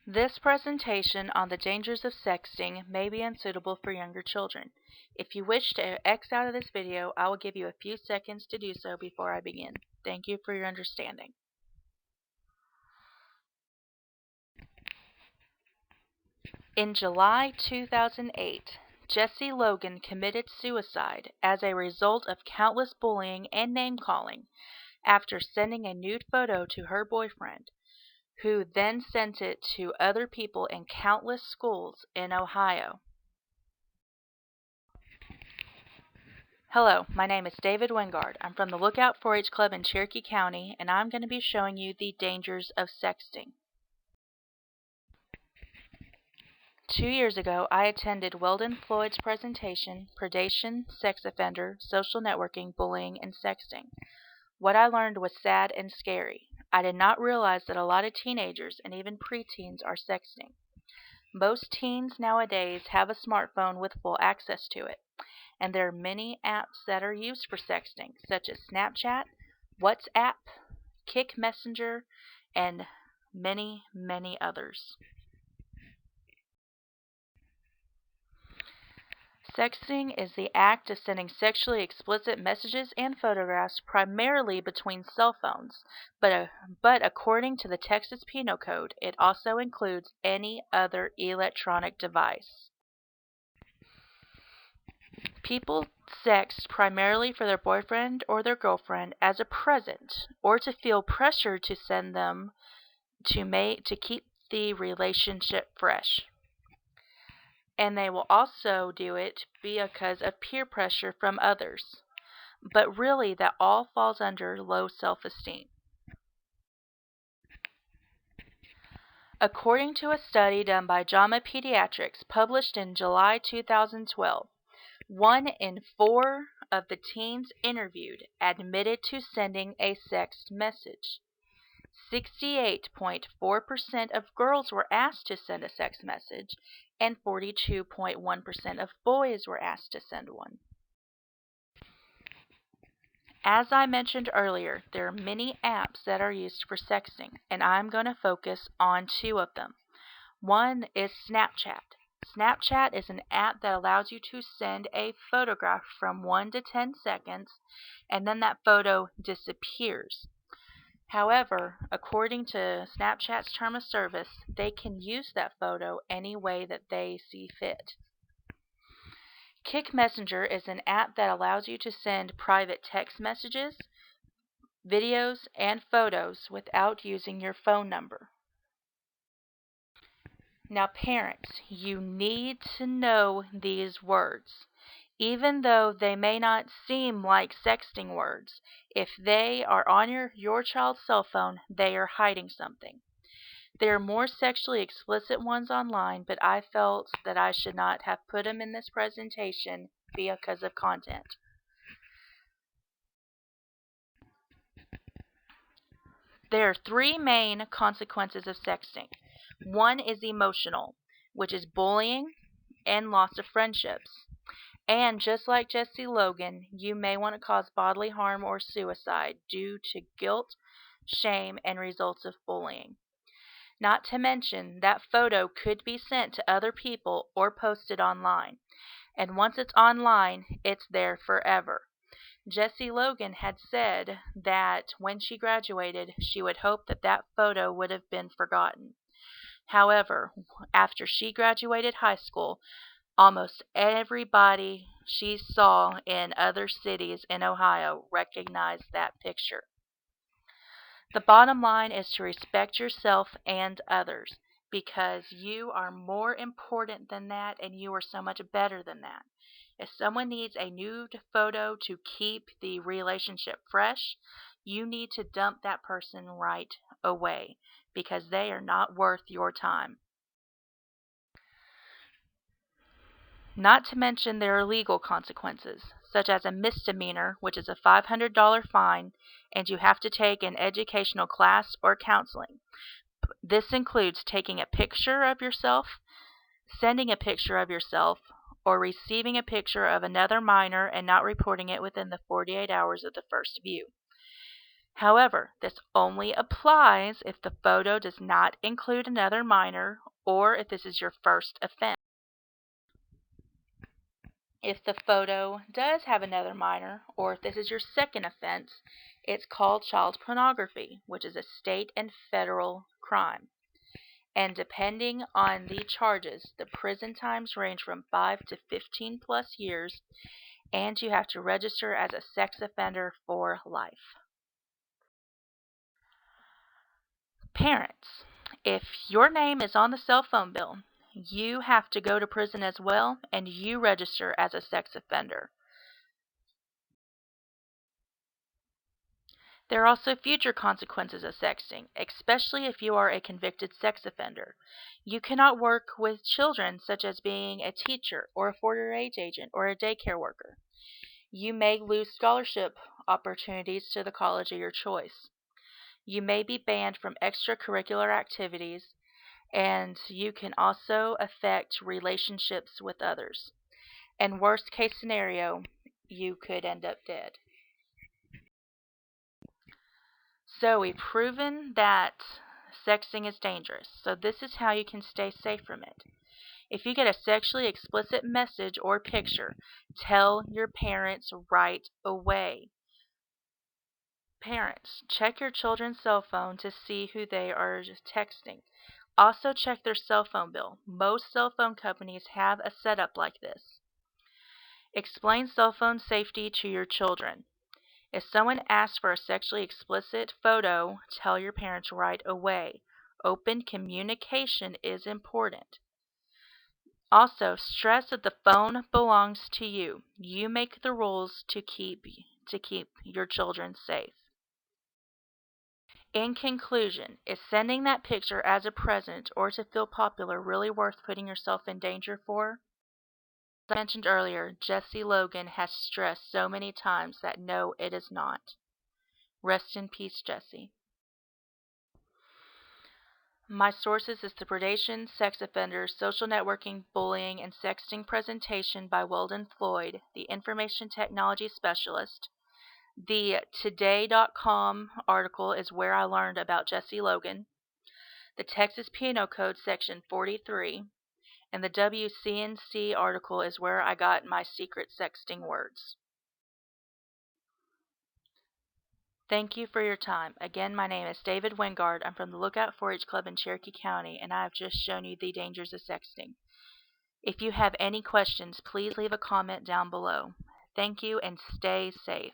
This presentation on the dangers of sexting may be unsuitable for younger children. If you wish to X out of this video, I will give you a few seconds to do so before I begin. Thank you for your understanding. In July 2008, Jesse Logan committed suicide as a result of countless bullying and name-calling after sending a nude photo to her boyfriend, who then sent it to other people in countless schools in Ohio. Hello, my name is David Wingard. I'm from the Lookout 4-H Club in Cherokee County, and I'm going to be showing you the dangers of sexting. 2 years ago, I attended Weldon Floyd's presentation, Predation, Sex Offender, Social Networking, Bullying, and Sexting. What I learned was sad and scary. I did not realize that a lot of teenagers and even preteens are sexting. Most teens nowadays have a smartphone with full access to it, and there are many apps that are used for sexting, such as Snapchat, WhatsApp, Kick Messenger, and many, many others. Sexting is the act of sending sexually explicit messages and photographs primarily between cell phones, but according to the Texas Penal Code, it also includes any other electronic device. People sext primarily for their boyfriend or their girlfriend as a present, or to feel pressure to send them to keep the relationship fresh. And they will also do it because of peer pressure from others. But really, that all falls under low self-esteem. According to a study done by JAMA Pediatrics published in July 2012, 1 in 4 of the teens interviewed admitted to sending a sext message. 68.4% of girls were asked to send a sext message, and 42.1% of boys were asked to send one. As I mentioned earlier, there are many apps that are used for sexting, and I'm going to focus on 2 of them. One is Snapchat. Snapchat is an app that allows you to send a photograph from 1 to 10 seconds, and then that photo disappears. However, according to Snapchat's term of service, they can use that photo any way that they see fit. Kick Messenger is an app that allows you to send private text messages, videos, and photos without using your phone number. Now, parents, you need to know these words. Even though they may not seem like sexting words, if they are on your child's cell phone, they are hiding something. There are more sexually explicit ones online, but I felt that I should not have put them in this presentation because of content. There are 3 main consequences of sexting. One is emotional, which is bullying and loss of friendships. And just like Jesse Logan, you may want to cause bodily harm or suicide due to guilt, shame, and results of bullying. Not to mention, that photo could be sent to other people or posted online. And once it's online, it's there forever. Jessie Logan had said that when she graduated, she would hope that that photo would have been forgotten. However, after she graduated high school, almost everybody she saw in other cities in Ohio recognized that picture. The bottom line is to respect yourself and others, because you are more important than that and you are so much better than that. If someone needs a nude photo to keep the relationship fresh, you need to dump that person right away because they are not worth your time. Not to mention there are legal consequences, such as a misdemeanor, which is a $500 fine, and you have to take an educational class or counseling. This includes taking a picture of yourself, sending a picture of yourself, or receiving a picture of another minor and not reporting it within the 48 hours of the first view. However, this only applies if the photo does not include another minor or if this is your first offense. If the photo does have another minor, or if this is your second offense, it's called child pornography, which is a state and federal crime. And depending on the charges, the prison times range from 5 to 15 plus years, and you have to register as a sex offender for life. Parents, if your name is on the cell phone bill, you have to go to prison as well, and you register as a sex offender. There are also future consequences of sexting, especially if you are a convicted sex offender. You cannot work with children, such as being a teacher or a for-your age agent or a daycare worker. You may lose scholarship opportunities to the college of your choice. You may be banned from extracurricular activities, and you can also affect relationships with others. And worst case scenario, you could end up dead. So we've proven that sexting is dangerous. So this is how you can stay safe from it. If you get a sexually explicit message or picture, tell your parents right away. Parents, check your children's cell phone to see who they are texting. Also check their cell phone bill. Most cell phone companies have a setup like this. Explain cell phone safety to your children. If someone asks for a sexually explicit photo, tell your parents right away. Open communication is important. Also, stress that the phone belongs to you. You make the rules to keep your children safe. In conclusion, is sending that picture as a present or to feel popular really worth putting yourself in danger for? As I mentioned earlier, Jesse Logan has stressed so many times that no, it is not. Rest in peace, Jesse. My sources is The Predation, Sex Offenders, Social Networking, Bullying, and Sexting presentation by Weldon Floyd, the Information Technology Specialist. The Today.com article is where I learned about Jesse Logan. The Texas Penal Code Section 43. And the WCNC article is where I got my secret sexting words. Thank you for your time. Again, my name is David Wingard. I'm from the Lookout 4-H Club in Cherokee County, and I have just shown you the dangers of sexting. If you have any questions, please leave a comment down below. Thank you, and stay safe.